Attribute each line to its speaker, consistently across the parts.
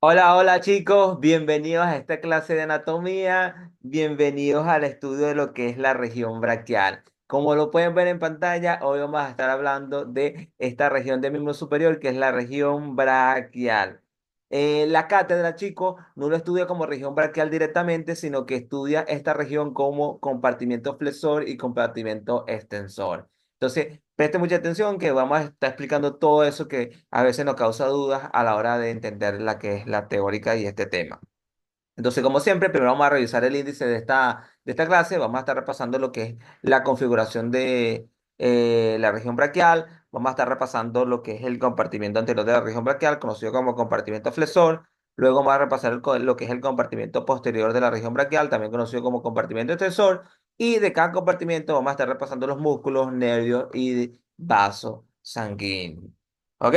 Speaker 1: Hola, hola chicos, bienvenidos a esta clase de anatomía, bienvenidos al estudio de lo que es la región braquial. Como lo pueden ver en pantalla, hoy vamos a estar hablando de esta región del miembro superior que es la región braquial. La cátedra, chicos, no lo estudia como región braquial directamente, sino que estudia esta región como compartimento flexor y compartimento extensor. Entonces, preste mucha atención que vamos a estar explicando todo eso que a veces nos causa dudas a la hora de entender la que es la teórica y este tema. Entonces, como siempre, primero vamos a revisar el índice de esta clase, vamos a estar repasando lo que es la configuración de la región braquial, vamos a estar repasando lo que es el compartimiento anterior de la región braquial, conocido como compartimiento flexor, luego vamos a repasar lo que es el compartimiento posterior de la región braquial, también conocido como compartimiento extensor, y de cada compartimiento vamos a estar repasando los músculos, nervios y vasos sanguíneos. ¿Ok?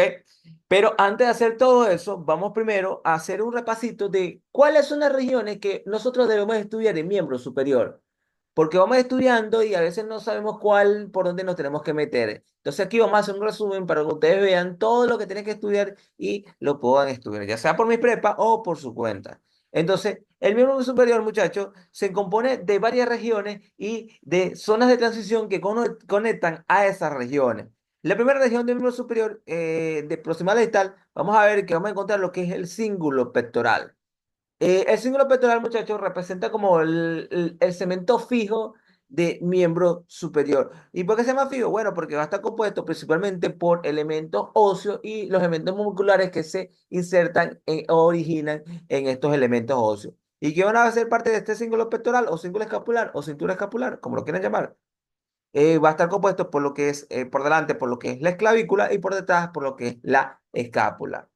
Speaker 1: Pero antes de hacer todo eso, vamos primero a hacer un repasito de cuáles son las regiones que nosotros debemos estudiar en miembro superior. Porque vamos estudiando y a veces no sabemos cuál, por dónde nos tenemos que meter. Entonces aquí vamos a hacer un resumen para que ustedes vean todo lo que tienen que estudiar y lo puedan estudiar, ya sea por mi prepa o por su cuenta. Entonces, el miembro superior, muchachos, se compone de varias regiones y de zonas de transición que conectan a esas regiones. La primera región del miembro superior, de proximal a distal, vamos a ver que vamos a encontrar lo que es el cíngulo pectoral. El cíngulo pectoral, muchachos, representa como el cemento fijo de miembro superior. ¿Y por qué se llama fijo? Bueno, porque va a estar compuesto principalmente por elementos óseos y los elementos musculares que se insertan o originan en estos elementos óseos. ¿Y qué van a ser parte de este cíngulo pectoral o cíngulo escapular o cintura escapular, como lo quieran llamar? Va a estar compuesto por lo que es, por delante, por lo que es la esclavícula y por detrás, por lo que es la escápula.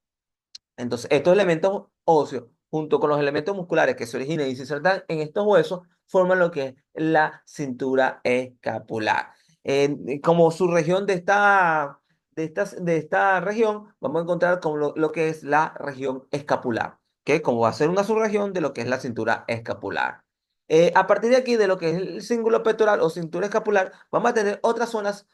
Speaker 1: Entonces, estos elementos óseos, junto con los elementos musculares que se originan y se insertan en estos huesos, forman lo que es la cintura escapular. Como su región de esta región, vamos a encontrar como lo que es la región escapular, que como va a ser una subregión de lo que es la cintura escapular. A partir de aquí, de lo que es el cíngulo pectoral o cintura escapular, vamos a tener otras zonas,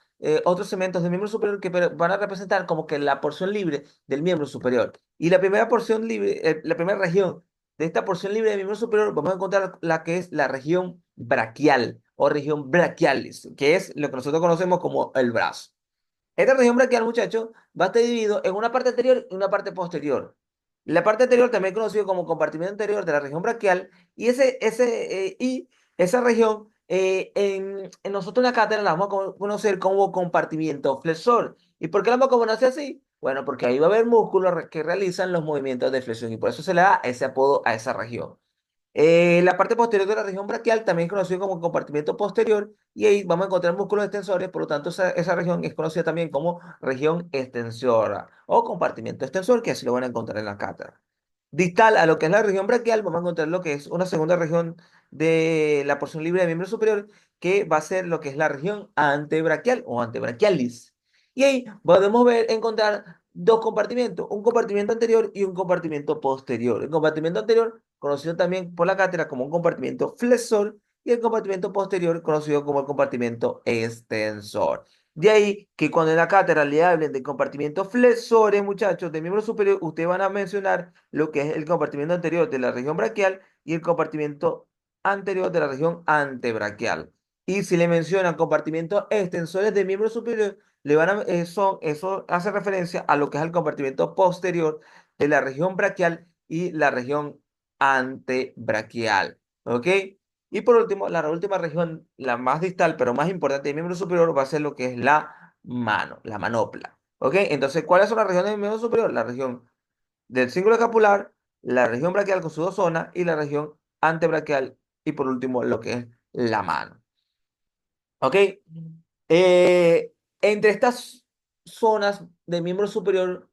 Speaker 1: otros segmentos del miembro superior que van a representar como que la porción libre del miembro superior. Y la primera porción libre, la primera región de esta porción libre del miembro superior, vamos a encontrar la que es la región braquial o región brachialis, que es lo que nosotros conocemos como el brazo. Esta región braquial, muchachos, va a estar dividido en una parte anterior y una parte posterior. La parte anterior, también conocido como compartimento anterior de la región braquial, y esa región, en nosotros en la cátedra la vamos a conocer como compartimiento flexor. ¿Y por qué la vamos a conocer así? Bueno, porque ahí va a haber músculos que realizan los movimientos de flexión y por eso se le da ese apodo a esa región. La parte posterior de la región braquial, también conocido como compartimento posterior, y ahí vamos a encontrar músculos extensores, por lo tanto esa región es conocida también como región extensora o compartimento extensor, que así lo van a encontrar en la cátedra. Distal a lo que es la región braquial, vamos a encontrar lo que es una segunda región de la porción libre de miembro superior, que va a ser lo que es la región antebraquial o antebrachialis. Y ahí podemos encontrar dos compartimentos, un compartimento anterior y un compartimento posterior. El compartimento anterior, conocido también por la cátedra como un compartimento flexor, y el compartimento posterior, conocido como el compartimento extensor. De ahí que cuando en la cátedra le hablen de compartimentos flexores, muchachos, de miembro superior, ustedes van a mencionar lo que es el compartimento anterior de la región braquial y el compartimento anterior de la región antebraquial. Y si le mencionan compartimentos extensores de miembro superior, eso hace referencia a lo que es el compartimento posterior de la región braquial y la región antebraquial. ¿Ok? Y por último, la última región, la más distal, pero más importante del miembro superior, va a ser lo que es la mano, la manopla. ¿Ok? Entonces, ¿cuáles son las regiones del miembro superior? La región del cíngulo escapular, la región braquial con su dos zonas y la región antebraquial. Y por último, lo que es la mano. ¿Ok? Entre estas zonas de miembro superior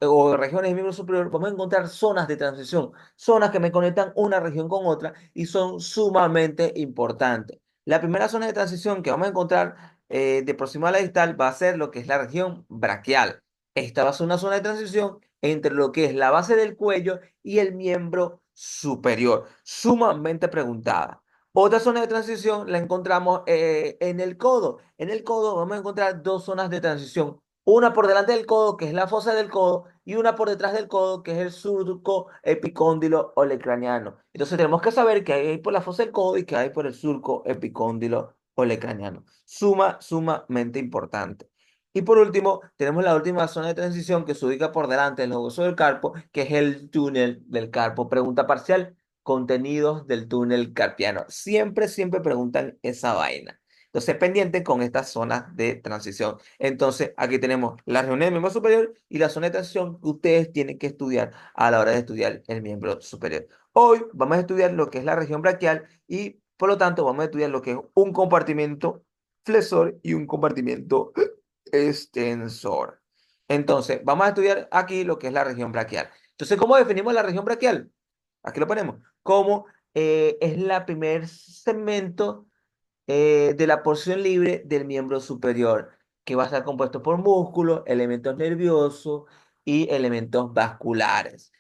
Speaker 1: o regiones de miembro superior, vamos a encontrar zonas de transición, zonas que me conectan una región con otra y son sumamente importantes. La primera zona de transición que vamos a encontrar de proximal a distal va a ser lo que es la región braquial. Esta va a ser una zona de transición entre lo que es la base del cuello y el miembro superior, sumamente preguntada. Otra zona de transición la encontramos en el codo. En el codo vamos a encontrar dos zonas de transición. una por delante del codo, que es la fosa del codo, y una por detrás del codo, que es el surco epicóndilo olecraniano. Entonces tenemos que saber qué hay por la fosa del codo y qué hay por el surco epicóndilo olecraniano. Sumamente importante. Y por último, tenemos la última zona de transición que se ubica por delante del hueso del carpo, que es el túnel del carpo. Pregunta parcial, contenidos del túnel carpiano. Siempre preguntan esa vaina. Entonces, pendiente con estas zonas de transición. Entonces, aquí tenemos la región del miembro superior y la zona de transición que ustedes tienen que estudiar a la hora de estudiar el miembro superior. Hoy vamos a estudiar lo que es la región braquial y, por lo tanto, vamos a estudiar lo que es un compartimento flexor y un compartimento extensor. Entonces, vamos a estudiar aquí lo que es la región braquial. Entonces, ¿cómo definimos la región braquial? Aquí lo ponemos. Como es la primer segmento de la porción libre del miembro superior, que va a estar compuesto por músculos, elementos nerviosos y elementos vasculares.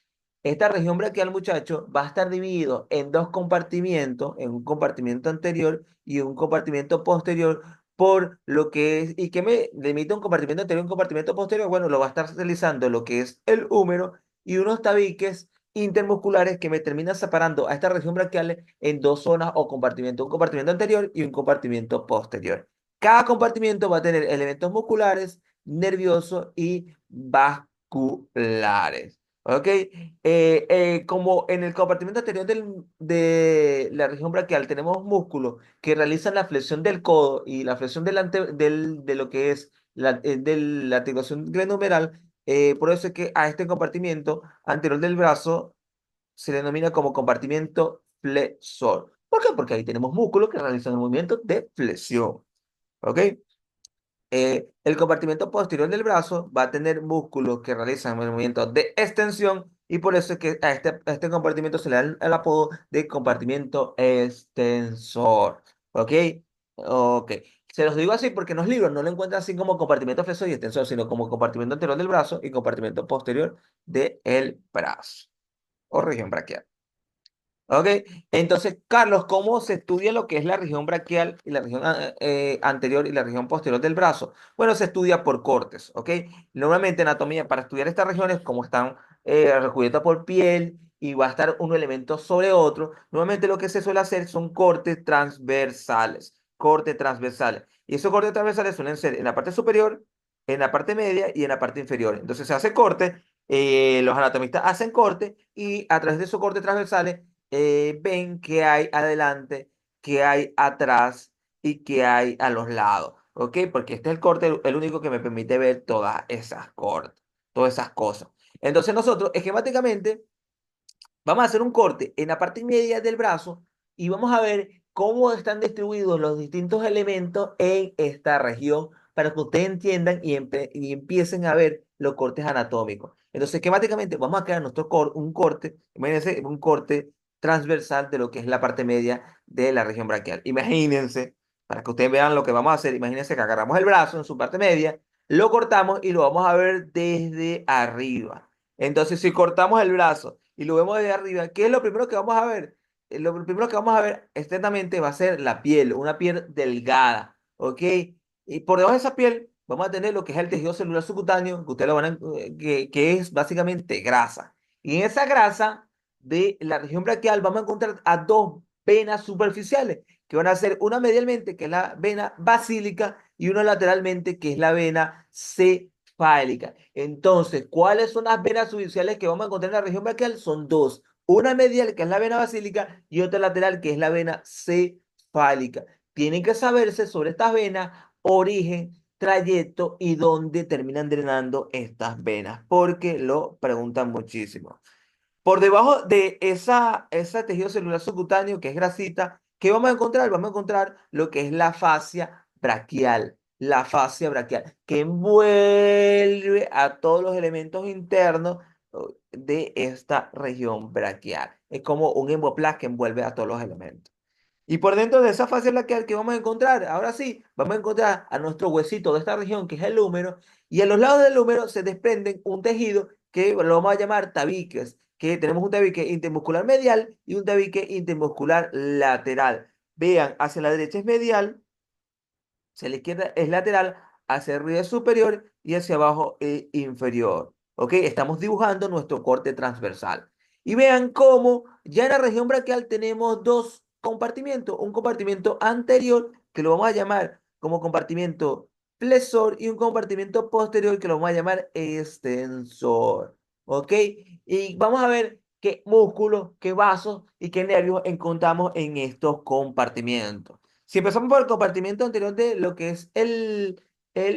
Speaker 1: Esta región braquial, muchachos, va a estar dividido en dos compartimientos, en un compartimento anterior y un compartimento posterior, por lo que es, ¿y qué me limita un compartimento anterior y un compartimento posterior? Bueno, lo va a estar realizando lo que es el húmero y unos tabiques intermusculares que me terminan separando a esta región braquial en dos zonas o compartimentos, un compartimento anterior y un compartimento posterior. Cada compartimento va a tener elementos musculares, nerviosos y vasculares. ¿Ok? Como en el compartimento anterior de la región braquial tenemos músculos que realizan la flexión del codo y la flexión de lo que es de la articulación glenohumeral, por eso es que a este compartimento anterior del brazo se le denomina como compartimento flexor. ¿Por qué? Porque ahí tenemos músculos que realizan el movimiento de flexión. ¿Ok? El compartimento posterior del brazo va a tener músculos que realizan el movimiento de extensión y por eso es que a este compartimento se le da el apodo de compartimento extensor. ¿Ok? Ok. Se los digo así porque en los libros no lo encuentran así como compartimento flexor y extensor, sino como compartimento anterior del brazo y compartimento posterior del brazo o región braquial. ¿Ok? Entonces, Carlos, ¿cómo se estudia lo que es la región braquial y la región anterior y la región posterior del brazo? Bueno, se estudia por cortes, ¿ok? Normalmente anatomía para estudiar estas regiones, como están recubiertas por piel y va a estar un elemento sobre otro, normalmente lo que se suele hacer son cortes transversales, cortes transversales. Y esos cortes transversales suelen ser en la parte superior, en la parte media y en la parte inferior. Entonces se hace corte, los anatomistas hacen corte y a través de esos cortes transversales ven qué hay adelante, qué hay atrás y qué hay a los lados, ¿ok? Porque este es el corte, el único que me permite ver todas esas cortes, todas esas cosas. Entonces nosotros esquemáticamente vamos a hacer un corte en la parte media del brazo y vamos a ver cómo están distribuidos los distintos elementos en esta región para que ustedes entiendan y empiecen a ver los cortes anatómicos. Entonces, esquemáticamente vamos a crear un corte, imagínense, un corte transversal de lo que es la parte media de la región braquial. Imagínense, para que ustedes vean lo que vamos a hacer, imagínense que agarramos el brazo en su parte media, lo cortamos y lo vamos a ver desde arriba. Entonces, si cortamos el brazo y lo vemos desde arriba, ¿qué es lo primero que vamos a ver? Lo primero que vamos a ver externamente va a ser la piel, una piel delgada, ¿ok? Y por debajo de esa piel vamos a tener lo que es el tejido celular subcutáneo, que ustedes lo van a, que es básicamente grasa. Y en esa grasa de la región braquial vamos a encontrar a dos venas superficiales, que van a ser una medialmente, que es la vena basílica, y una lateralmente, que es la vena cefálica. Entonces, ¿cuáles son las venas superficiales que vamos a encontrar en la región braquial? Son dos. Una medial, que es la vena basílica, y otra lateral, que es la vena cefálica. Tienen que saberse sobre estas venas, origen, trayecto y dónde terminan drenando estas venas, porque lo preguntan muchísimo. Por debajo de ese tejido celular subcutáneo, que es grasita, ¿qué vamos a encontrar? Vamos a encontrar lo que es la fascia braquial. La fascia braquial, que envuelve a todos los elementos internos de esta región braquial. Es como un emboplaz que envuelve a todos los elementos. Y por dentro de esa fascia braquial, ¿qué vamos a encontrar? Ahora sí, vamos a encontrar a nuestro huesito de esta región, que es el húmero, y a los lados del húmero se desprenden un tejido que lo vamos a llamar tabiques, que tenemos un tabique intermuscular medial y un tabique intermuscular lateral. Vean, hacia la derecha es medial, hacia la izquierda es lateral, hacia arriba es superior y hacia abajo es inferior. ¿Ok? Estamos dibujando nuestro corte transversal. Y vean cómo ya en la región braquial tenemos dos compartimentos. Un compartimento anterior, que lo vamos a llamar como compartimento flexor, y un compartimento posterior, que lo vamos a llamar extensor. ¿Ok? Y vamos a ver qué músculos, qué vasos y qué nervios encontramos en estos compartimentos. Si empezamos por el compartimento anterior de lo que es el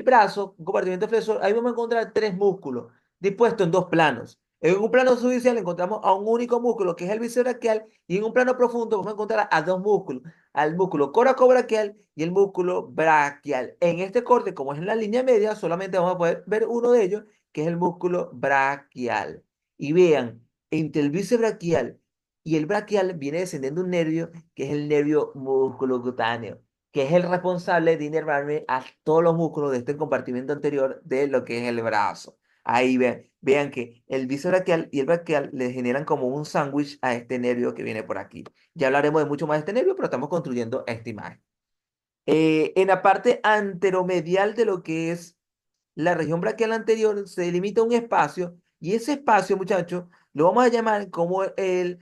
Speaker 1: brazo, un compartimento flexor, ahí vamos a encontrar tres músculos dispuestos en dos planos. En un plano superficial encontramos a un único músculo, que es el bíceps braquial, y en un plano profundo vamos a encontrar a dos músculos, al músculo coracobraquial y el músculo braquial. En este corte, como es en la línea media, solamente vamos a poder ver uno de ellos, que es el músculo braquial. Y vean, entre el bíceps braquial y el braquial viene descendiendo un nervio, que es el nervio musculocutáneo, que es el responsable de inervarme a todos los músculos de este compartimento anterior de lo que es el brazo. Ahí vean que el bíceps braquial y el braquial le generan como un sándwich a este nervio que viene por aquí. Ya hablaremos de mucho más de este nervio, pero estamos construyendo esta imagen. En la parte anteromedial de lo que es la región braquial anterior se delimita un espacio, y ese espacio, muchachos, lo vamos a llamar como el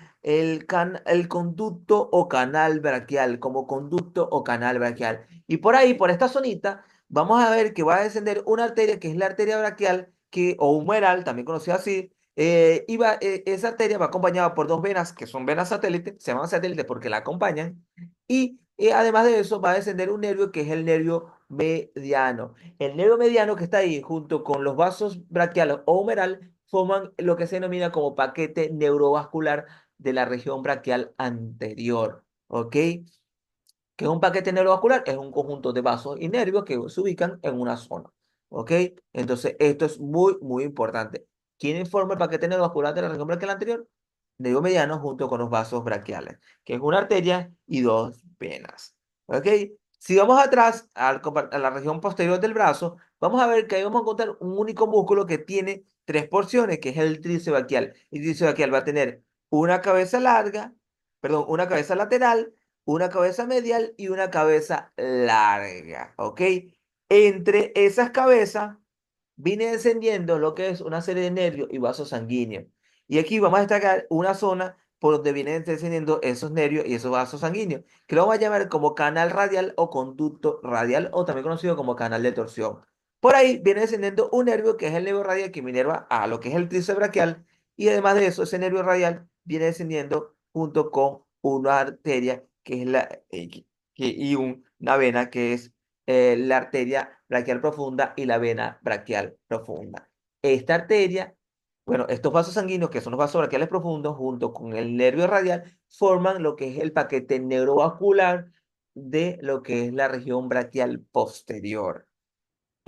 Speaker 1: conducto o canal braquial, como conducto o canal braquial. Y por ahí, por esta zonita, vamos a ver que va a descender una arteria, que es la arteria braquial, o humeral, también conocida así. Esa arteria va acompañada por dos venas, que son venas satélites, se llaman satélites porque la acompañan, y además de eso va a descender un nervio, que es el nervio mediano. El nervio mediano que está ahí, junto con los vasos braquiales o humeral, forman lo que se denomina como paquete neurovascular de la región braquial anterior. ¿Ok? ¿Qué es un paquete neurovascular? Es un conjunto de vasos y nervios que se ubican en una zona. ¿Ok? Entonces, esto es muy, muy importante. ¿Quién forma el paquete neurovascular de la región braquial anterior? Nervio mediano junto con los vasos braquiales, que es una arteria y dos venas. ¿Ok? Si vamos atrás a la región posterior del brazo, vamos a ver que ahí vamos a encontrar un único músculo que tiene tres porciones, que es el tríceps braquial. El tríceps braquial va a tener una cabeza larga, perdón, una cabeza lateral, una cabeza medial y una cabeza larga, ¿ok? Entre esas cabezas viene descendiendo lo que es una serie de nervios y vasos sanguíneos. Y aquí vamos a destacar una zona por donde vienen descendiendo esos nervios y esos vasos sanguíneos, que lo vamos a llamar como canal radial o conducto radial, o también conocido como canal de torsión. Por ahí viene descendiendo un nervio, que es el nervio radial, que me inerva a lo que es el tríceps braquial, y además de eso, ese nervio radial viene descendiendo junto con una arteria, que es una vena, que es la arteria braquial profunda y la vena braquial profunda. Esta arteria, bueno, estos vasos sanguíneos, que son los vasos braquiales profundos, junto con el nervio radial, forman lo que es el paquete neurovascular de lo que es la región braquial posterior.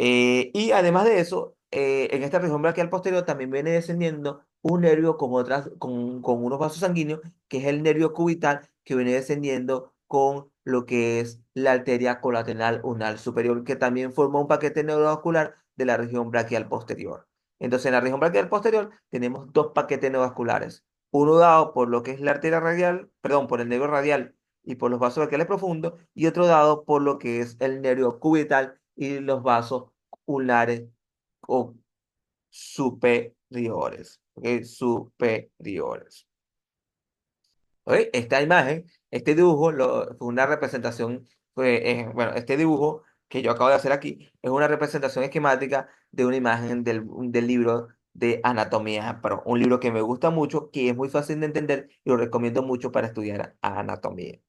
Speaker 1: Y además de eso, en esta región braquial posterior también viene descendiendo un nervio con unos vasos sanguíneos, que es el nervio cubital, que viene descendiendo con lo que es la arteria colateral unal superior, que también forma un paquete neurovascular de la región braquial posterior. Entonces, en la región braquial posterior tenemos dos paquetes neurovasculares, uno dado por lo que es la arteria radial, perdón, por el nervio radial y por los vasos braquiales profundos, y otro dado por lo que es el nervio cubital y los vasos ulares o superiores. ¿Ok? Superiores. ¿Ok? Esta imagen, este dibujo, fue una representación, bueno, este dibujo que yo acabo de hacer aquí es una representación esquemática de una imagen del libro de anatomía, pero un libro que me gusta mucho, que es muy fácil de entender y lo recomiendo mucho para estudiar anatomía.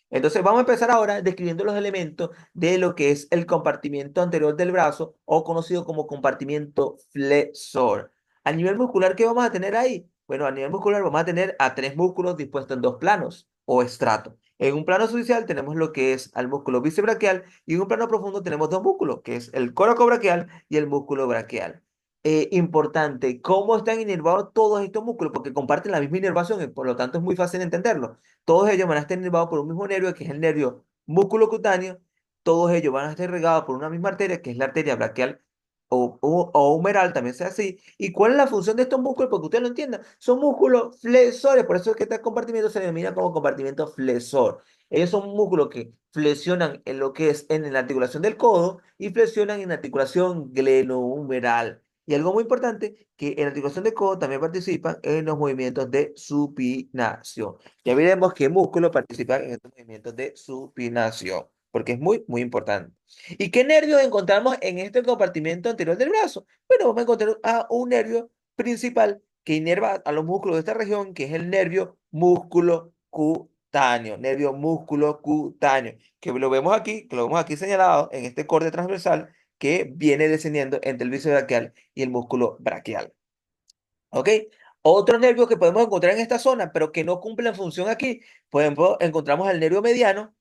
Speaker 1: Entonces vamos a empezar ahora describiendo los elementos de lo que es el compartimiento anterior del brazo, o conocido como compartimiento flexor. A nivel muscular, ¿qué vamos a tener ahí? Bueno, a nivel muscular vamos a tener a tres músculos dispuestos en dos planos o estratos. En un plano superficial tenemos lo que es el músculo bíceps braquial, y en un plano profundo tenemos dos músculos, que es el coracobraquial y el músculo braquial. Importante, ¿cómo están inervados todos estos músculos? Porque comparten la misma inervación y por lo tanto es muy fácil de entenderlo. Todos ellos van a estar inervados por un mismo nervio, que es el nervio músculo cutáneo. Todos ellos van a estar irrigados por una misma arteria, que es la arteria braquial o humeral, también sea así. ¿Y cuál es la función de estos músculos? Porque usted lo entienda. Son músculos flexores, por eso es que este compartimiento se denomina como compartimento flexor. Ellos son músculos que flexionan en lo que es en la articulación del codo y flexionan en la articulación glenohumeral. Y algo muy importante, que en la articulación del codo también participan en los movimientos de supinación. Ya veremos qué músculos participan en estos movimientos de supinación, porque es muy, muy importante. ¿Y qué nervios encontramos en este compartimento anterior del brazo? Bueno, vamos a encontrar a un nervio principal que inerva a los músculos de esta región, que es el nervio músculo cutáneo, nervio músculo cutáneo, que lo vemos aquí, que lo vemos aquí señalado en este corte transversal que viene descendiendo entre el bíceps braquial y el músculo braquial. ¿Ok? Otros nervios que podemos encontrar en esta zona, pero que no cumplen función aquí, por ejemplo, encontramos el nervio mediano,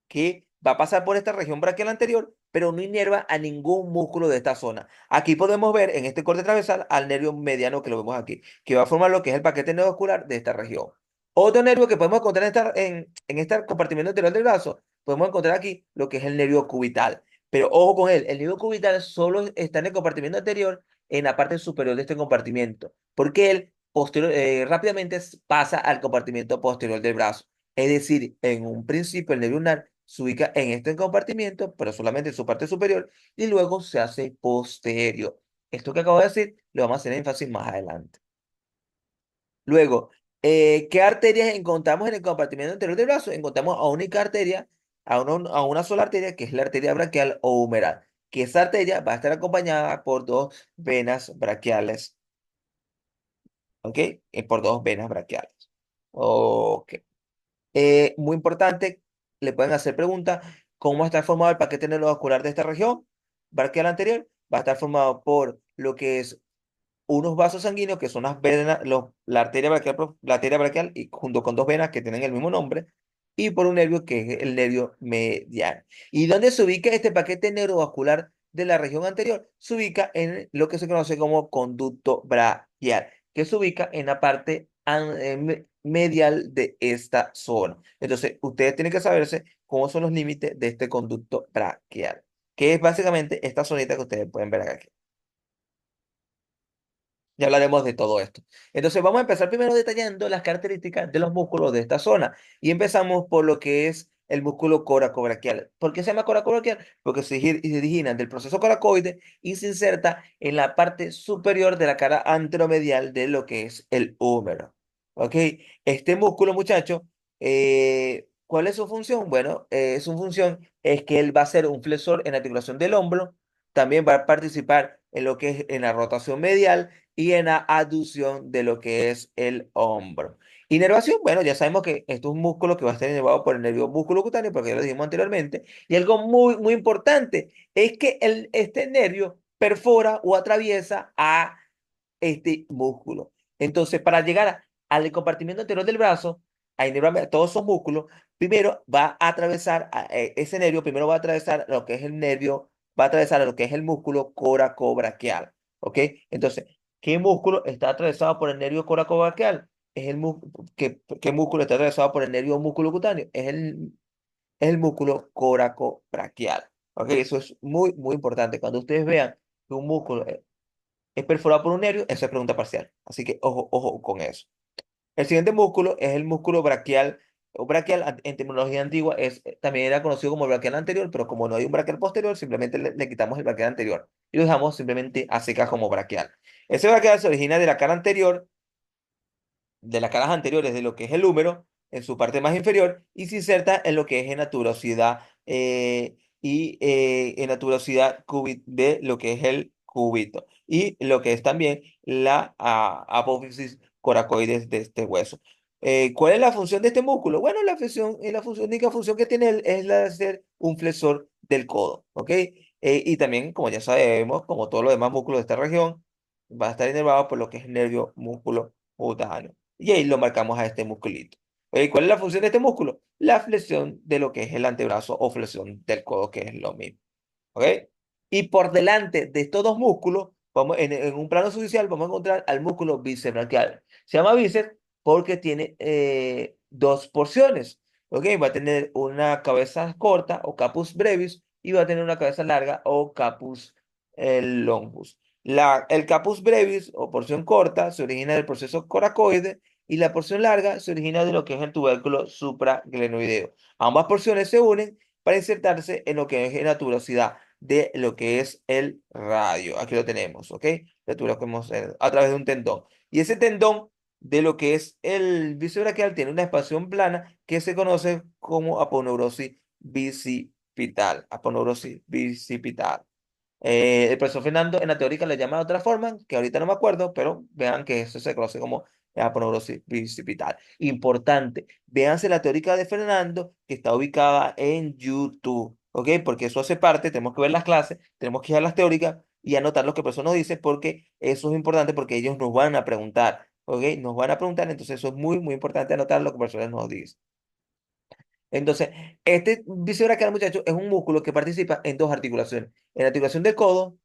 Speaker 1: que va a pasar por esta región braquial anterior, pero no inerva a ningún músculo de esta zona. Aquí podemos ver en este corte transversal al nervio mediano que lo vemos aquí, que va a formar lo que es el paquete neovascular de esta región. Otro nervio que podemos encontrar en este compartimento anterior del brazo, podemos encontrar aquí lo que es el nervio cubital. Pero ojo con él, el nervio cubital solo está en el compartimento anterior, en la parte superior de este compartimento, porque él rápidamente pasa al compartimento posterior del brazo. Es decir, en un principio el nervio ulnar se ubica en este compartimiento, pero solamente en su parte superior, y luego se hace posterior. Esto que acabo de decir lo vamos a hacer énfasis más adelante. Luego, ¿qué arterias encontramos en el compartimento anterior del brazo? Encontramos a única arteria, a una sola arteria, que es la arteria braquial o humeral, que esa arteria va a estar acompañada por dos venas braquiales, ¿ok? Por dos venas braquiales. Ok. Muy importante, le pueden hacer preguntas, ¿cómo está formado el paquete neurovascular de esta región? Braquial anterior va a estar formado por lo que es unos vasos sanguíneos, que son las venas, la arteria braquial, la arteria braquial, y junto con dos venas que tienen el mismo nombre, y por un nervio que es el nervio mediano. ¿Y dónde se ubica este paquete neurovascular de la región anterior? Se ubica en lo que se conoce como conducto braquial, que se ubica en la parte medial de esta zona. Entonces, ustedes tienen que saberse cómo son los límites de este conducto braquial, que es básicamente esta zonita que ustedes pueden ver aquí. Ya hablaremos de todo esto. Entonces, vamos a empezar primero detallando las características de los músculos de esta zona. Y empezamos por lo que es el músculo coracobraquial. ¿Por qué se llama coracobraquial? Porque se origina del proceso coracoide y se inserta en la parte superior de la cara anteromedial de lo que es el húmero. ¿Ok? Este músculo, muchacho, ¿cuál es su función? Bueno, su función es que él va a ser un flexor en la articulación del hombro. También va a participar en lo que es en la rotación medial y en la aducción de lo que es el hombro. Inervación, bueno, ya sabemos que esto es un músculo que va a estar inervado por el nervio músculo cutáneo, porque ya lo dijimos anteriormente. Y algo muy, muy importante es que este nervio perfora o atraviesa a este músculo. Entonces, para llegar al compartimiento anterior del brazo, a inervar a todos esos músculos, primero va a atravesar ese nervio, primero va a atravesar lo que es el nervio, va a atravesar lo que es el músculo coracobraquial. ¿Ok? Entonces, ¿qué músculo está atravesado por el nervio coracobraquial? Es ¿qué músculo está atravesado por el nervio músculo cutáneo? Es el músculo coracobraquial. ¿Ok? Eso es muy, muy importante. Cuando ustedes vean que un músculo es perforado por un nervio, eso es pregunta parcial. Así que ojo, ojo con eso. El siguiente músculo es el músculo braquial. O braquial en terminología antigua también era conocido como el braquial anterior, pero como no hay un braquial posterior, simplemente le quitamos el braquial anterior y lo dejamos simplemente a secas como braquial. Ese braquial se origina de la cara anterior, de las caras anteriores de lo que es el húmero, en su parte más inferior, y se inserta en lo que es en la tuberosidad en la tuberosidad de lo que es el cúbito, y lo que es también la apófisis coracoides de este hueso. ¿Cuál es la función de este músculo? Bueno, la única función que tiene él es la de ser un flexor del codo, ¿ok? Y también, como ya sabemos, como todos los demás músculos de esta región, va a estar inervado por lo que es el nervio músculo cutáneo. Y ahí lo marcamos a este musculito. Oye, ¿cuál es la función de este músculo? La flexión de lo que es el antebrazo o flexión del codo, que es lo mismo. ¿Ok? Y por delante de estos dos músculos, vamos, en un plano superficial, vamos a encontrar al músculo bíceps braquial. Se llama bíceps porque tiene dos porciones. ¿Ok? Va a tener una cabeza corta o capus brevis y va a tener una cabeza larga o capus el longus. El capus brevis o porción corta se origina del proceso coracoide y la porción larga se origina de lo que es el tubérculo supraglenoideo. Ambas porciones se unen para insertarse en lo que es la tuberosidad de lo que es el radio. Aquí lo tenemos, ¿ok? La tuberosidad a través de un tendón. Y ese tendón de lo que es el bíceps braquial tiene una expansión plana que se conoce como aponeurosis bicipital. Aponeurosis bicipital. El profesor Fernando en la teórica le llama de otra forma, que ahorita no me acuerdo, pero vean que eso se conoce como aponeurosis bicipital. Importante, véanse la teórica de Fernando que está ubicada en YouTube, ¿ok? Porque eso hace parte, tenemos que ver las clases, tenemos que ir a las teóricas y anotar lo que el profesor nos dice, porque eso es importante porque ellos nos van a preguntar, ¿ok? Nos van a preguntar, entonces eso es muy, muy importante anotar lo que el profesor nos dice. Entonces, este bíceps braquial, muchachos, es un músculo que participa en dos articulaciones, en la articulación del codo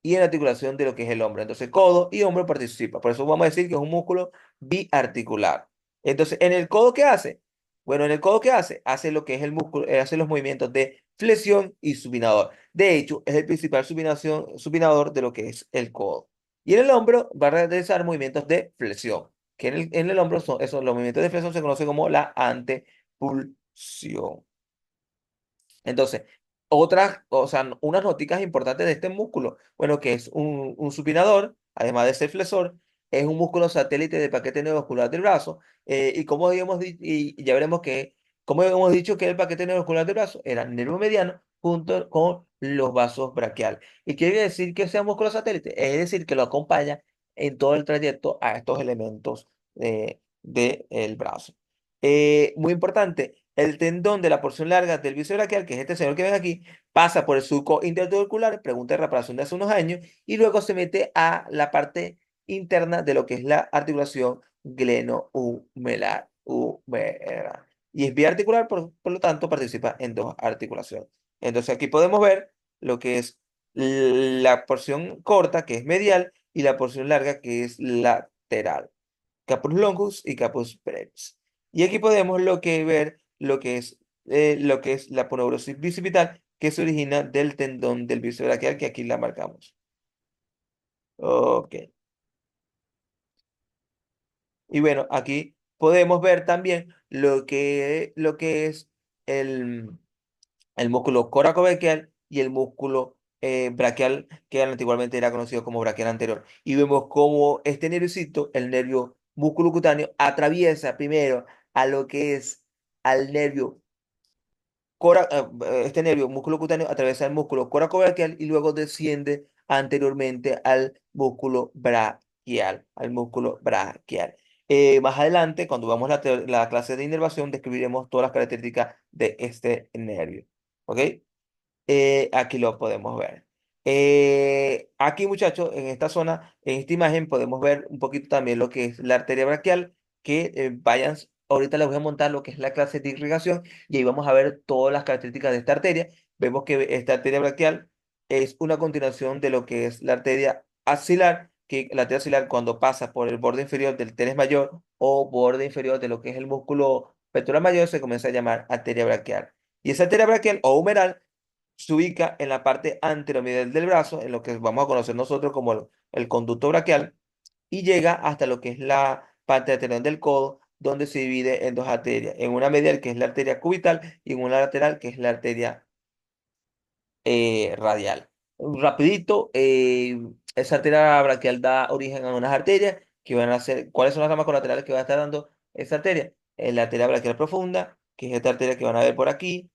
Speaker 1: y en la articulación de lo que es el hombro. Entonces, codo y hombro participan. Por eso vamos a decir que es un músculo biarticular. Entonces, ¿en el codo qué hace? Bueno, en el codo ¿qué hace? Hace lo que es el músculo, hace los movimientos de flexión y supinador. De hecho, es el principal supinador de lo que es el codo. Y en el hombro va a realizar movimientos de flexión, que en el hombro son esos, los movimientos de flexión se conocen como la antepulsión. Entonces, otras, o sea, unas noticas importantes de este músculo, bueno, que es un supinador, además de ser flexor, es un músculo satélite del paquete neovascular del brazo, y como habíamos y ya veremos que, como hemos dicho que el paquete neovascular del brazo era el nervio mediano junto con los vasos braquiales. ¿Y quiere decir que sea músculo satélite? Es decir, que lo acompaña en todo el trayecto a estos elementos del brazo. Muy importante, el tendón de la porción larga del bíceps braquial, que es este señor que ven aquí, pasa por el surco intertubercular, pregunta de reparación de hace unos años, y luego se mete a la parte interna de lo que es la articulación glenohumeral. Y es biarticular, por lo tanto, participa en dos articulaciones. Entonces aquí podemos ver lo que es la porción corta, que es medial, y la porción larga, que es lateral. Caput longus y caput brevis. Y aquí podemos ver lo que es la poneurosis bicipital, que se origina del tendón del bíceps braquial, que aquí la marcamos. Ok. Y bueno, aquí podemos ver también lo que es el, el músculo coracobraquial y el músculo braquial, que antiguamente era conocido como braquial anterior. Y vemos cómo este nerviocito, el nervio músculo cutáneo, atraviesa primero a lo que es al nervio este nervio músculo cutáneo atraviesa el músculo coracobraquial y luego desciende anteriormente al músculo braquial, Más adelante, cuando vamos a la clase de inervación, describiremos todas las características de este nervio. ¿Ok? Aquí lo podemos ver. Aquí, muchachos, en esta zona, en esta imagen, podemos ver un poquito también lo que es la arteria braquial, que ahorita les voy a montar lo que es la clase de irrigación y ahí vamos a ver todas las características de esta arteria. Vemos que esta arteria braquial es una continuación de lo que es la arteria axilar, que la arteria axilar cuando pasa por el borde inferior del teres mayor o borde inferior de lo que es el músculo pectoral mayor se comienza a llamar arteria braquial. Y esa arteria braquial o humeral se ubica en la parte anteromedial del brazo, en lo que vamos a conocer nosotros como el conducto braquial, y llega hasta lo que es la parte lateral del codo, donde se divide en dos arterias, en una medial que es la arteria cubital y en una lateral que es la arteria radial. Rapidito, esa arteria braquial da origen a unas arterias que van a ser, ¿cuáles son las ramas colaterales que va a estar dando esa arteria? La arteria braquial profunda, que es esta arteria que van a ver por aquí,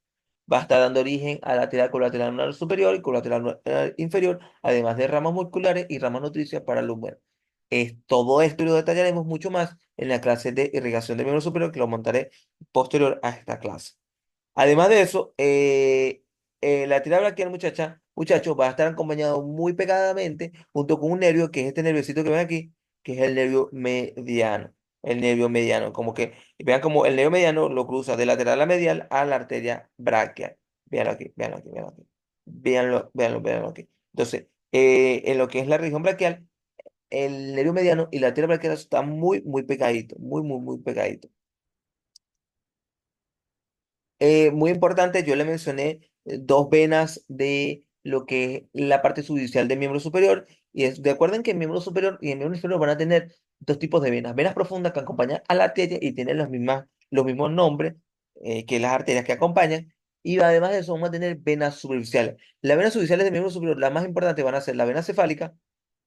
Speaker 1: va a estar dando origen a la arteria colateral anular superior y colateral anular inferior, además de ramas musculares y ramas nutricias para el húmero. Todo esto y lo detallaremos mucho más en la clase de irrigación del miembro superior, que lo montaré posterior a esta clase. Además de eso, la tirada braquial, muchachos, va a estar acompañado muy pegadamente junto con un nervio, que es este nerviosito que ven aquí, que es el nervio mediano. El nervio mediano, como que, vean como el nervio mediano lo cruza de lateral a medial a la arteria braquial. Véanlo aquí, véanlo aquí, véanlo aquí. Véanlo aquí. Entonces, en lo que es la región braquial, el nervio mediano y la arteria braquial están muy, muy pegaditos, muy, muy, muy pegaditos. Muy importante, yo le mencioné dos venas de lo que es la parte subficial del miembro superior. Y es, recuerden que el miembro superior y el miembro inferior van a tener dos tipos de venas. Venas profundas que acompañan a la arteria y tienen los mismos nombres que las arterias que acompañan. Y además de eso, vamos a tener venas superficiales. Las venas superficiales del miembro superior, las más importantes van a ser la vena cefálica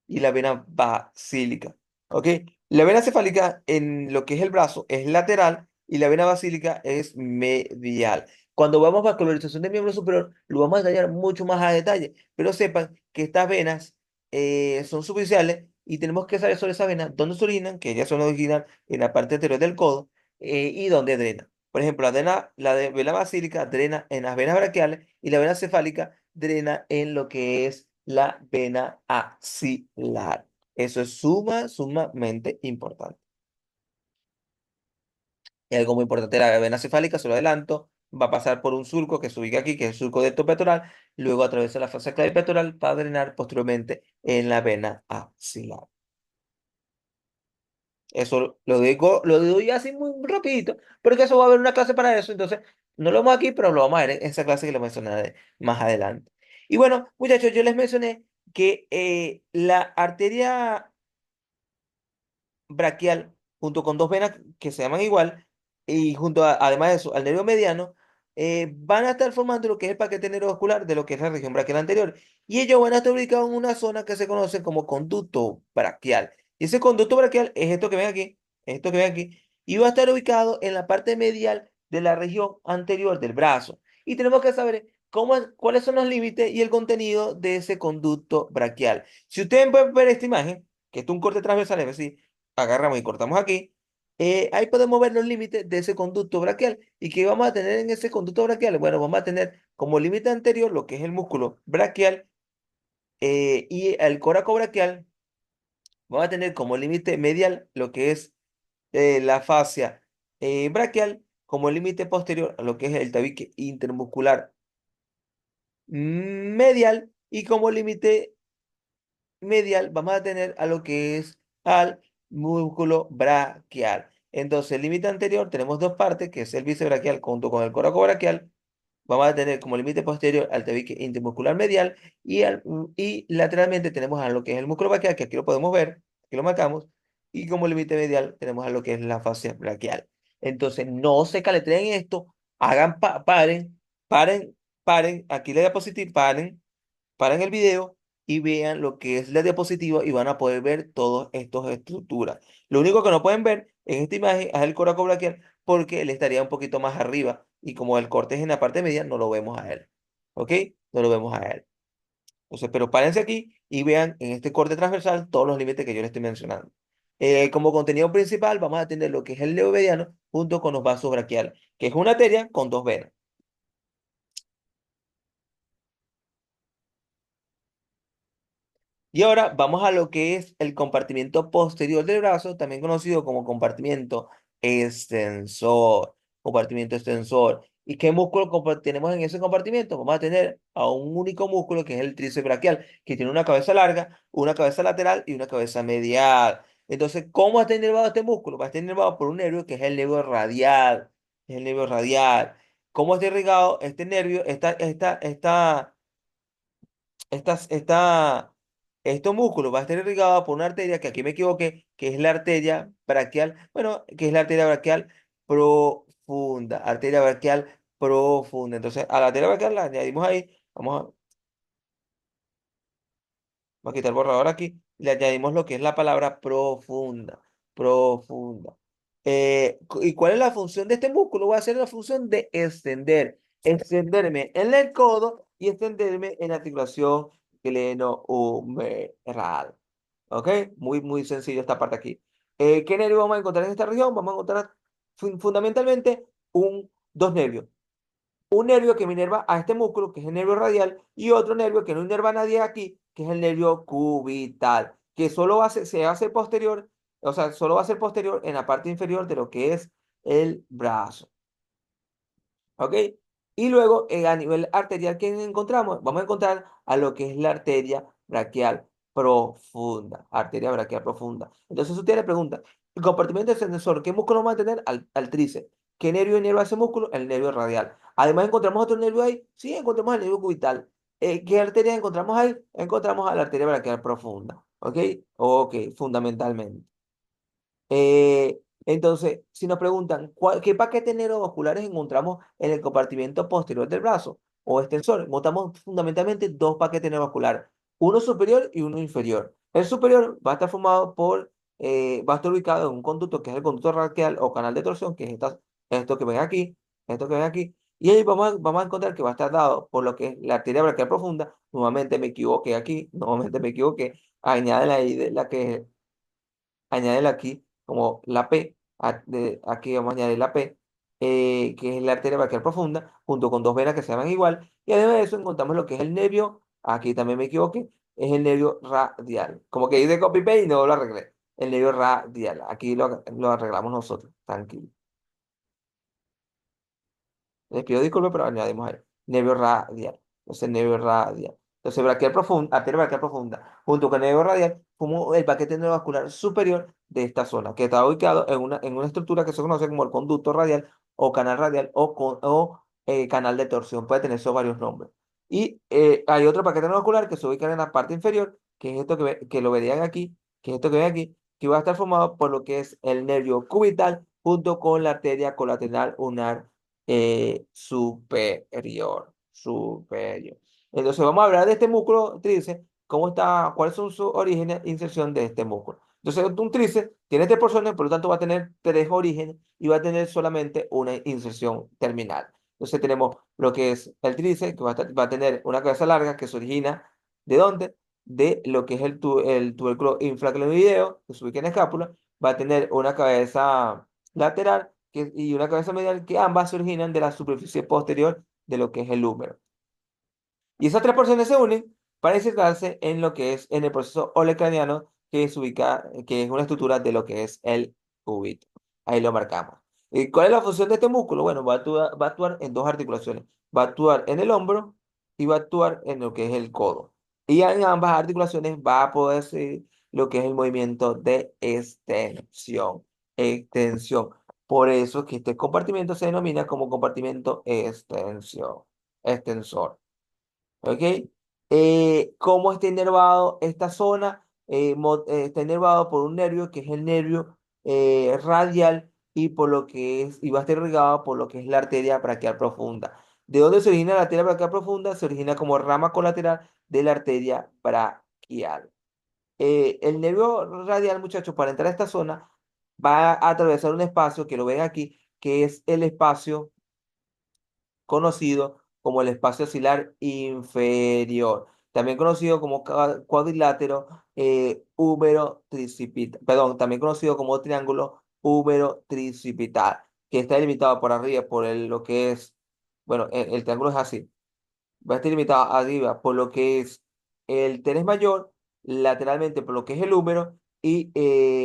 Speaker 1: y la vena basílica. ¿Ok? La vena cefálica en lo que es el brazo es lateral y la vena basílica es medial. Cuando vamos a vascularización del miembro superior, lo vamos a detallar mucho más a detalle, pero sepan que estas venas son superficiales y tenemos que saber sobre esas venas dónde se originan, que ellas son originan en la parte anterior del codo, y dónde drenan. Por ejemplo, vena basílica drena en las venas braquiales y la vena cefálica drena en lo que es la vena axilar. Eso es sumamente importante. Y algo muy importante, la vena cefálica, se lo adelanto, va a pasar por un surco que se ubica aquí, que es el surco pectoral, luego atraviesa la fosa pectoral para drenar posteriormente en la vena axilar. Eso lo digo ya así muy rapidito, porque eso va a haber una clase para eso, entonces no lo vamos aquí, pero lo vamos a ver en esa clase que les mencionaré más adelante. Y bueno, muchachos, yo les mencioné que la arteria braquial, junto con dos venas que se llaman igual, y además de eso, al nervio mediano, van a estar formando lo que es el paquete neurovascular de lo que es la región braquial anterior. Y ellos van a estar ubicados en una zona que se conoce como conducto braquial. Y ese conducto braquial es esto que ven aquí, esto que ven aquí, y va a estar ubicado en la parte medial de la región anterior del brazo. Y tenemos que saber cuáles son los límites y el contenido de ese conducto braquial. Si ustedes pueden ver esta imagen, que es un corte transversal, es decir, agarramos y cortamos aquí, ahí podemos ver los límites de ese conducto braquial. ¿Y qué vamos a tener en ese conducto braquial? Bueno, vamos a tener como límite anterior lo que es el músculo braquial y el coraco braquial. Vamos a tener como límite medial lo que es la fascia braquial, como límite posterior a lo que es el tabique intermuscular medial y como límite medial vamos a tener a lo que es al músculo braquial. Entonces, el límite anterior tenemos dos partes, que es el bíceps braquial junto con el coraco braquial. Vamos a tener como límite posterior al tabique intermuscular medial y lateralmente tenemos a lo que es el músculo braquial, que aquí lo podemos ver, aquí lo marcamos, y como límite medial tenemos a lo que es la fascia braquial. Entonces, no se caletreen esto, paren, paren, aquí la diapositiva, paren el video y vean lo que es la diapositiva y van a poder ver todas estas estructuras. Lo único que no pueden ver en esta imagen es el coraco braquial porque él estaría un poquito más arriba y como el corte es en la parte media, no lo vemos a él. ¿Ok? No lo vemos a él. Entonces, pero párense aquí y vean en este corte transversal todos los límites que yo les estoy mencionando. Como contenido principal, vamos a tener lo que es el leo mediano junto con los vasos braquiales, que es una arteria con dos venas. Y ahora vamos a lo que es el compartimiento posterior del brazo, también conocido como compartimiento extensor. Compartimiento extensor. ¿Y qué músculo tenemos en ese compartimiento? Vamos a tener a un único músculo que es el tríceps braquial, que tiene una cabeza larga, una cabeza lateral y una cabeza medial. Entonces, ¿cómo está inervado este músculo? Va a estar inervado por un nervio que es el nervio radial. Es el nervio radial. ¿Cómo está irrigado este nervio? Estos músculos va a estar irrigado por una arteria que aquí me equivoqué, que es la arteria braquial, bueno, que es la arteria braquial profunda, arteria braquial profunda. Entonces, a la arteria braquial la añadimos ahí, vamos a quitar el borrador aquí, le añadimos lo que es la palabra profunda, profunda. ¿Y cuál es la función de este músculo? Va a ser la función de extenderme en el codo y extenderme en la articulación glenohumeral. ¿Ok? Muy sencillo esta parte aquí. ¿Qué nervio vamos a encontrar en esta región? Vamos a encontrar fundamentalmente dos nervios. Un nervio que me inerva a este músculo, que es el nervio radial, y otro nervio que no inerva a nadie aquí, que es el nervio cubital, que se hace posterior, o sea, solo va a ser posterior en la parte inferior de lo que es el brazo. ¿Ok? Y luego, a nivel arterial, ¿qué encontramos? Vamos a encontrar a lo que es la arteria braquial profunda. Arteria braquial profunda. Entonces, usted le pregunta, el compartimento extensor, ¿qué músculo va a tener? Al tríceps. ¿Qué nervio inerva ese músculo? El nervio radial. Además, ¿encontramos otro nervio ahí? Sí, encontramos el nervio cubital. ¿Qué arteria encontramos ahí? Encontramos a la arteria braquial profunda, ¿ok? Ok, fundamentalmente. Entonces, si nos preguntan qué paquetes neurovasculares encontramos en el compartimento posterior del brazo o extensor, encontramos fundamentalmente dos paquetes neurovasculares, uno superior y uno inferior. El superior va a estar formado va a estar ubicado en un conducto que es el conducto raquial o canal de torsión, que es esto que ven aquí, esto que ven aquí, y ahí vamos a encontrar que va a estar dado por lo que es la arteria braquial profunda. Nuevamente me equivoqué aquí, nuevamente me equivoqué, añádela ahí de la que añádela aquí como la P, aquí vamos a añadir la P, que es la arteria braquial profunda, junto con dos venas que se llaman igual, y además de eso encontramos lo que es el nervio, aquí también me equivoqué, es el nervio radial, como que hice copy-paste y no lo arreglé, el nervio radial, aquí lo arreglamos nosotros, tranquilo. Les pido disculpas, pero añadimos ahí. Nervio radial. Entonces, nervio radial. Entonces, braquial profunda, arteria braquial profunda, junto con el nervio radial, como el paquete neurovascular superior de esta zona, que está ubicado en una estructura que se conoce como el conducto radial o canal radial o canal de torsión. Puede tener esos varios nombres. Y hay otro paquete neurovascular que se ubica en la parte inferior, que es esto que lo verían aquí, que es esto que ven aquí, que va a estar formado por lo que es el nervio cubital junto con la arteria colateral ulnar superior, superior. Entonces vamos a hablar de este músculo tríceps, cómo está, cuáles son sus orígenes e inserción de este músculo. Entonces un tríceps tiene tres porciones, por lo tanto va a tener tres orígenes y va a tener solamente una inserción terminal. Entonces tenemos lo que es el tríceps, que va a tener una cabeza larga que se origina ¿de dónde? De lo que es el tubérculo infraclaviideo, que se ubica en la escápula, va a tener una cabeza lateral y una cabeza medial que ambas se originan de la superficie posterior de lo que es el húmero. Y esas tres porciones se unen para insertarse en lo que es en el proceso olecraniano que se ubica, que es una estructura de lo que es el cúbito. Ahí lo marcamos. ¿Y cuál es la función de este músculo? Bueno, va a actuar en dos articulaciones. Va a actuar en el hombro y va a actuar en lo que es el codo. Y en ambas articulaciones va a poder ser lo que es el movimiento de extensión. Extensión. Por eso es que este compartimento se denomina como compartimento extensión. Extensor. ¿Ok? ¿Cómo está inervado esta zona? Está inervado por un nervio que es el nervio radial y por lo que es, y va a estar irrigado por lo que es la arteria braquial profunda. ¿De dónde se origina la arteria braquial profunda? Se origina como rama colateral de la arteria braquial. El nervio radial, muchachos, para entrar a esta zona, va a atravesar un espacio que lo ven aquí, que es el espacio conocido como el espacio axilar inferior, también conocido como cuadrilátero húmero tricipital, perdón, también conocido como triángulo húmero tricipital, que está delimitado por arriba por lo que es, bueno, el triángulo es así, va a estar limitado arriba por lo que es el teres mayor, lateralmente por lo que es el húmero y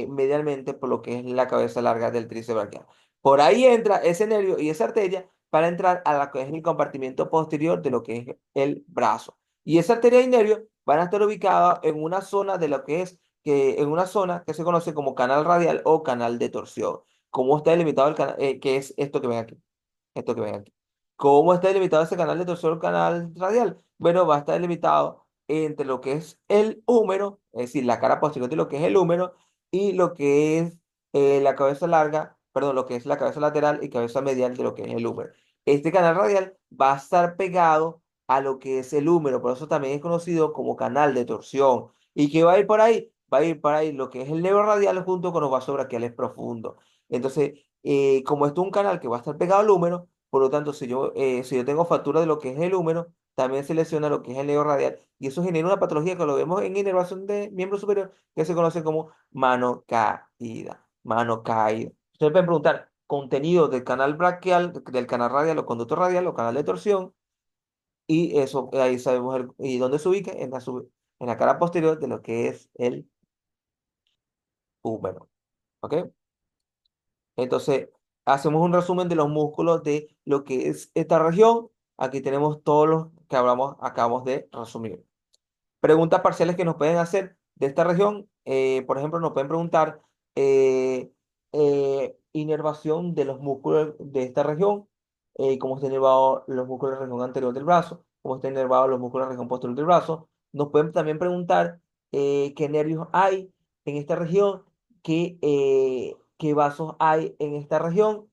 Speaker 1: medialmente por lo que es la cabeza larga del tríceps braquial. Por ahí entra ese nervio y esa arteria para entrar a la que es el compartimiento posterior de lo que es el brazo. Y esa arteria y nervio van a estar ubicados en una zona de lo que es en una zona que se conoce como canal radial o canal de torsión. ¿Cómo está delimitado el canal? Que es esto que ven aquí. Esto que ven aquí. ¿Cómo está delimitado ese canal de torsión, canal radial? Bueno, va a estar delimitado entre lo que es el húmero, es decir, la cara posterior de lo que es el húmero, y lo que es la cabeza larga, perdón, lo que es la cabeza lateral y cabeza medial de lo que es el húmero. Este canal radial va a estar pegado a lo que es el húmero, por eso también es conocido como canal de torsión. ¿Y qué va a ir por ahí? Va a ir por ahí lo que es el nervio radial junto con los vasos braquiales profundos. Entonces, como esto es un canal que va a estar pegado al húmero, por lo tanto, si yo tengo factura de lo que es el húmero, también se lesiona lo que es el nervio radial. Y eso genera una patología que lo vemos en inervación de miembro superior, que se conoce como mano caída. Mano caída. Ustedes pueden preguntar, contenido del canal braquial, del canal radial o conducto radial o canal de torsión, y eso ahí sabemos y dónde se ubica, en la cara posterior de lo que es el húmero. ¿Ok? Entonces, hacemos un resumen de los músculos de lo que es esta región. Aquí tenemos todos los que acabamos de resumir. Preguntas parciales que nos pueden hacer de esta región. Por ejemplo, nos pueden preguntar inervación de los músculos de esta región, cómo está inervado los músculos de la región anterior del brazo. cómo están inervados los músculos de la región posterior del brazo. Nos pueden también preguntar qué nervios hay en esta región, qué vasos hay en esta región,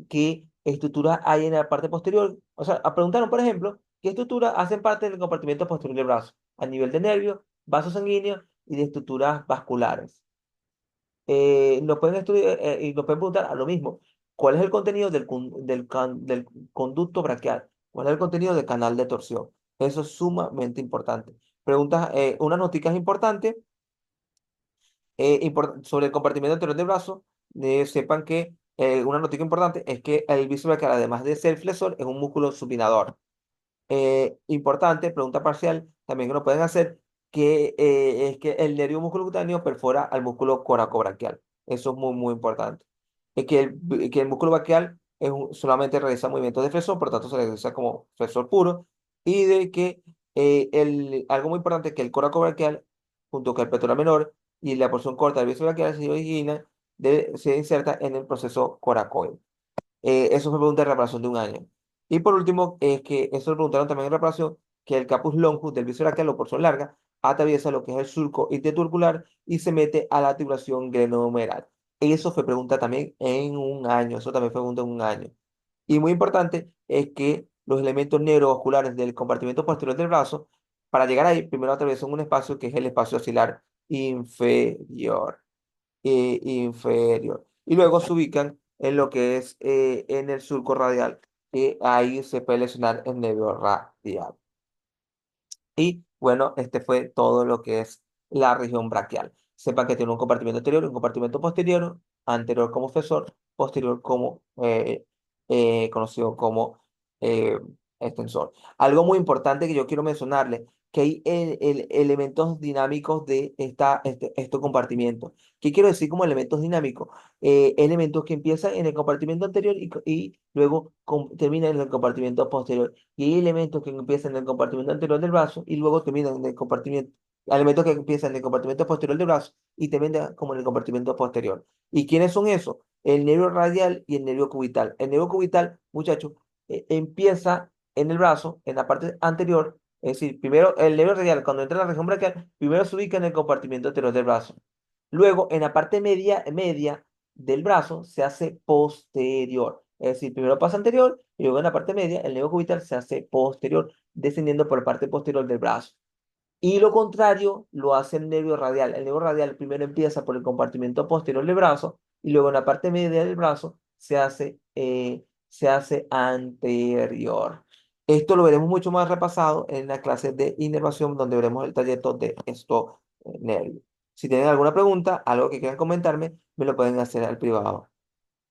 Speaker 1: qué estructuras hay en la parte posterior. O sea, preguntaron, por ejemplo, qué estructuras hacen parte del compartimento posterior del brazo, a nivel de nervios, vasos sanguíneos y de estructuras vasculares. Nos pueden estudiar y nos pueden preguntar a lo mismo, ¿cuál es el contenido del conducto braquial? ¿Cuál es el contenido del canal de torsión? Eso es sumamente importante. Preguntas, una notica importante sobre el compartimento anterior del brazo. Sepan que una notica importante es que el bíceps braquial, además de ser flexor, es un músculo supinador. Importante, pregunta parcial, también que nos pueden hacer, que es que el nervio musculocutáneo perfora al músculo coracobraquial. Eso es muy, muy importante. Es que el músculo braquial solamente realiza movimientos de flexor, por lo tanto se le realiza como flexor puro, y de que algo muy importante es que el coracobraquial, junto con el pectoral menor y la porción corta del bíceps braquial, se inserta en el proceso coracoide. Eso fue pregunta de reparación de un año. Y por último, es que eso le preguntaron también en reparación, que el capus longus del bíceps braquial o porción larga atraviesa lo que es el surco interturcular y se mete a la articulación glenohumeral. Eso fue pregunta también en un año, eso también fue pregunta en un año. Y muy importante es que los elementos neurovasculares del compartimento posterior del brazo, para llegar ahí, primero atraviesan un espacio que es el espacio axilar inferior inferior. Y luego se ubican en lo que es en el surco radial, que ahí se puede lesionar el nervio radial. Y bueno, este fue todo lo que es la región braquial. Sepan que tiene un compartimento anterior y un compartimento posterior, anterior como flexor, posterior como conocido como eh, extensor. Algo muy importante que yo quiero mencionarle, que hay elementos dinámicos de estos compartimentos. ¿Qué quiero decir como elementos dinámicos? Elementos que empiezan en el compartimento anterior y luego terminan en el compartimento posterior. Y hay elementos que empiezan en el compartimento anterior del brazo y luego terminan en el compartimento, elementos que empiezan en el compartimento posterior del brazo y terminan como en el compartimento posterior. ¿Y quiénes son esos? El nervio radial y el nervio cubital. El nervio cubital, muchachos, empieza en el brazo, en la parte anterior, es decir, primero el nervio radial, cuando entra en la región braquial, primero se ubica en el compartimento anterior del brazo. Luego, en la parte media del brazo, se hace posterior. Es decir, primero pasa anterior y luego en la parte media, el nervio cubital se hace posterior, descendiendo por la parte posterior del brazo. Y lo contrario lo hace el nervio radial. El nervio radial primero empieza por el compartimento posterior del brazo y luego en la parte media del brazo se hace anterior. Esto lo veremos mucho más repasado en la clase de inervación, donde veremos el trayecto de estos nervios. Si tienen alguna pregunta, algo que quieran comentarme, me lo pueden hacer al privado.